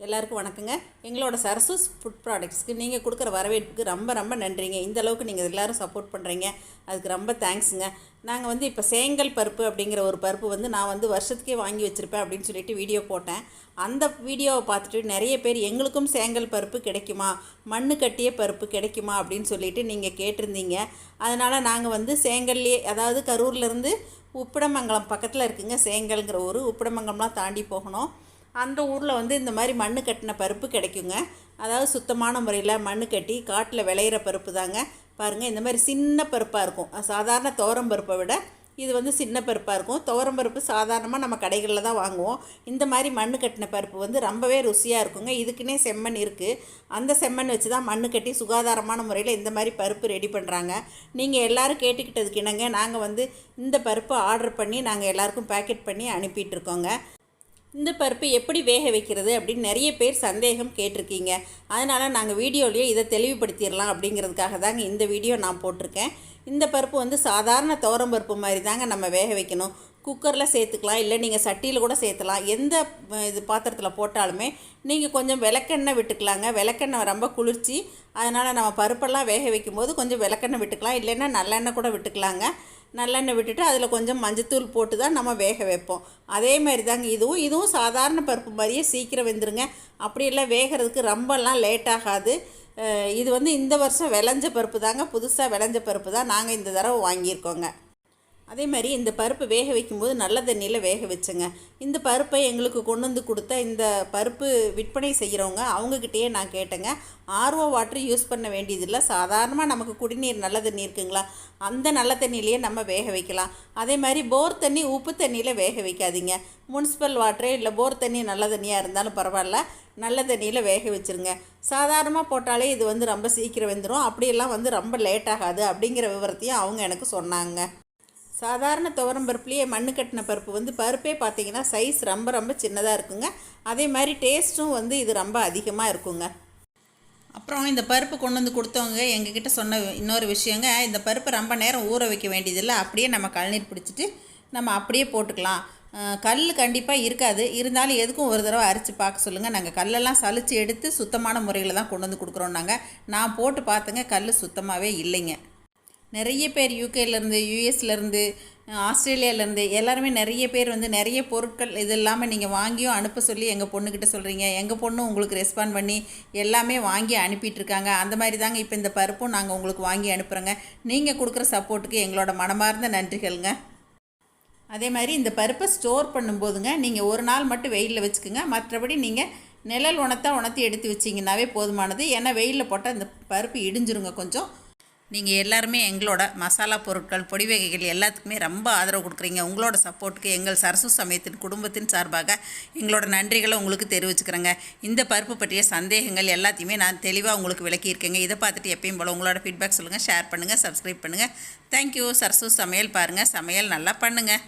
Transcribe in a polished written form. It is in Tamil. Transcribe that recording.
எல்லாருக்கும் வணக்கங்க. எங்களோட சரசூஸ் ஃபுட் ப்ராடக்ட்ஸ்க்கு நீங்கள் கொடுக்குற வரவேற்புக்கு ரொம்ப ரொம்ப நன்றிங்க. இந்த அளவுக்கு நீங்கள் எல்லோரும் சப்போர்ட் பண்ணுறீங்க, அதுக்கு ரொம்ப தேங்க்ஸுங்க. நாங்கள் இப்போ சேங்கல் பருப்பு அப்படிங்கிற ஒரு பருப்பு நான் வருஷத்துக்கே வாங்கி வச்சுருப்பேன் அப்படின்னு சொல்லிட்டு வீடியோ போட்டேன். அந்த வீடியோவை பார்த்துட்டு நிறைய பேர் எங்களுக்கும் சேங்கல் பருப்பு கிடைக்குமா, மண்ணு கட்டிய பருப்பு கிடைக்குமா அப்படின்னு சொல்லிட்டு நீங்கள் கேட்டிருந்தீங்க. அதனால் நாங்கள் சேங்கல்லையே, அதாவது கரூர்லேருந்து உப்பிடமங்கலம் பக்கத்தில் இருக்குங்க சேங்கல்ங்கிற ஊர். உப்பிடமங்கலம்லாம் தாண்டி போகணும். அந்த ஊரில் இந்த மாதிரி மண்ணு கட்டின பருப்பு கிடைக்குங்க. அதாவது சுத்தமான முறையில் மண்ணு கட்டி காட்டில் விளையிற பருப்பு தாங்க. பாருங்கள், இந்த மாதிரி சின்ன பருப்பாக இருக்கும். சாதாரண துவரம் பருப்பை விட இது சின்ன பருப்பாக இருக்கும். துவரம் பருப்பு சாதாரணமாக நம்ம கடைகளில் தான் வாங்குவோம். இந்த மாதிரி மண்ணு கட்டின பருப்பு ரொம்பவே ருசியாக இருக்குங்க. இதுக்குன்னே செம்மண் இருக்குது. அந்த செம்மண் வச்சு தான் மண்ணு கட்டி சுகாதாரமான முறையில் இந்த மாதிரி பருப்பு ரெடி பண்ணுறாங்க. நீங்கள் எல்லோரும் கேட்டுக்கிட்டதுக்கு இணங்க நாங்கள் இந்த பருப்பு ஆர்டர் பண்ணி நாங்கள் எல்லாருக்கும் பேக்கெட் பண்ணி அனுப்பிட்டுருக்கோங்க. இந்த பருப்பு எப்படி வேக வைக்கிறது அப்படின்னு நிறைய பேர் சந்தேகம் கேட்டிருக்கீங்க. அதனால் நாங்கள் வீடியோலேயே இதை தெளிவுபடுத்திடலாம் அப்படிங்கிறதுக்காக தாங்க இந்த வீடியோ நான் போட்டிருக்கேன். இந்த பருப்பு சாதாரண துவரம் பருப்பு மாதிரி தாங்க நம்ம வேக வைக்கணும். குக்கரில் சேர்த்துக்கலாம், இல்லை நீங்கள் சட்டியில் கூட சேர்த்துலாம். எந்த இது பாத்திரத்தில் போட்டாலுமே நீங்கள் கொஞ்சம் விளக்கெண்ணெய் விட்டுக்கலாங்க. விளக்கெண்ணெய் ரொம்ப குளிர்ச்சி, அதனால் நம்ம பருப்பெல்லாம் வேக வைக்கும்போது கொஞ்சம் விளக்கெண்ணெய் விட்டுக்கலாம், இல்லைன்னா நல்லெண்ணெய் கூட விட்டுக்கலாங்க. நல்லெண்ணெய் விட்டுட்டு அதில் கொஞ்சம் மஞ்சத்தூள் போட்டு தான் நம்ம வேக வைப்போம். அதே மாதிரி தாங்க இதுவும் சாதாரண பருப்பு மாதிரியே சீக்கிரம் வெந்துருங்க. அப்படியெல்லாம் வேகிறதுக்கு ரொம்பலாம் லேட் ஆகாது. இது இந்த வருஷம் விளைஞ்ச பருப்பு தாங்க, புதுசாக விளைஞ்ச பருப்பு தான் நாங்கள் இந்த தடவை வாங்கியிருக்கோங்க. அதே மாதிரி இந்த பருப்பு வேக வைக்கும்போது நல்ல தண்ணியில் வேக வச்சுங்க. இந்த பருப்பை எங்களுக்கு கொண்டு கொடுத்த இந்த பருப்பு விற்பனை செய்கிறவங்க அவங்கக்கிட்டேயே நான் கேட்டேங்க. ஆர்ஓ வாட்டர் யூஸ் பண்ண வேண்டியதில்லை, சாதாரணமாக நமக்கு குடிநீர் நல்ல தண்ணி இருக்குங்களா, அந்த நல்ல தண்ணியிலையே நம்ம வேக வைக்கலாம். அதே மாதிரி போர் தண்ணி உப்பு தண்ணியில் வேக வைக்காதீங்க. முனிசிபல் வாட்டரே இல்லை போர் தண்ணி நல்ல தண்ணியாக இருந்தாலும் பரவாயில்ல, நல்ல தண்ணியில் வேக வச்சுருங்க. சாதாரணமாக போட்டாலே இது ரொம்ப சீக்கிரம் வெந்துடும். அப்படியெல்லாம் ரொம்ப லேட் ஆகாது அப்படிங்கிற விவரத்தையும் அவங்க எனக்கு சொன்னாங்க. சாதாரண துவரம் பருப்புலேயே மண்ணு கட்டின பருப்பு பருப்பே பார்த்திங்கன்னா சைஸ் ரொம்ப ரொம்ப சின்னதாக இருக்குங்க. அதே மாதிரி டேஸ்ட்டும் இது ரொம்ப அதிகமாக இருக்குங்க. அப்புறம் இந்த பருப்பு கொண்டு கொடுத்தவங்க எங்ககிட்ட சொன்ன இன்னொரு விஷயங்க, இந்த பருப்பை ரொம்ப நேரம் ஊற வைக்க வேண்டியதில்லை, அப்படியே நம்ம கழநீர் பிடிச்சிட்டு நம்ம அப்படியே போட்டுக்கலாம். கல் கண்டிப்பாக இருக்காது, இருந்தாலும் எதுக்கும் ஒரு தடவை அரைச்சி பார்க்க சொல்லுங்கள். நாங்கள் கல்லெல்லாம் சலித்து எடுத்து சுத்தமான முறையில் தான் கொண்டு கொடுக்குறோம். நான் போட்டு பார்த்தேங்க, கல் சுத்தமாகவே இல்லைங்க. நிறைய பேர் யூகேலேருந்து, யூஎஸ்லேருந்து, ஆஸ்திரேலியாவிலேருந்து எல்லாருமே நிறைய பேர் நிறைய பொருட்கள் இது இல்லாமல் நீங்கள் வாங்கியும் அனுப்ப சொல்லி எங்கள் பொண்ணுக்கிட்ட சொல்கிறீங்க. எங்கள் பொண்ணு உங்களுக்கு ரெஸ்பாண்ட் பண்ணி எல்லாமே வாங்கி அனுப்பிட்டுருக்காங்க. அந்த மாதிரி தாங்க இப்போ இந்த பருப்பும் நாங்கள் உங்களுக்கு வாங்கி அனுப்புகிறோங்க. நீங்கள் கொடுக்குற சப்போர்ட்டுக்கு எங்களோட மனமார்ந்த நன்றிகள்ங்க. அதே மாதிரி இந்த பருப்பை ஸ்டோர் பண்ணும்போதுங்க நீங்கள் ஒரு நாள் மட்டும் வெயிலில் வச்சுக்கோங்க. மற்றபடி நீங்கள் நிழல் உணர்த்தி எடுத்து வச்சிங்கன்னாவே போதுமானது. ஏன்னா வெயிலில் போட்டால் இந்த பருப்பு இடிஞ்சிருங்க கொஞ்சம். நீங்கள் எல்லாருமே எங்களோட மசாலா பொருட்கள், பொடி வகைகள் எல்லாத்துக்குமே ரொம்ப ஆதரவு கொடுக்குறீங்க. உங்களோட சப்போர்ட்டுக்கு எங்கள் சரசு சமயத்தின் குடும்பத்தின் சார்பாக எங்களோட நன்றிகளை உங்களுக்கு தெரிவிச்சுக்கிறேங்க. இந்த பருப்பு பற்றிய சந்தேகங்கள் எல்லாத்தையுமே நான் தெளிவாக உங்களுக்கு விளக்கியிருக்கேங்க. இதை பார்த்துட்டு எப்பயும் போல் உங்களோட ஃபீட்பேக் சொல்லுங்கள், ஷேர் பண்ணுங்கள், சப்ஸ்கிரைப் பண்ணுங்கள். தேங்க்யூ. சரசு சமையல் பாருங்கள், சமையல் நல்லா பண்ணுங்கள்.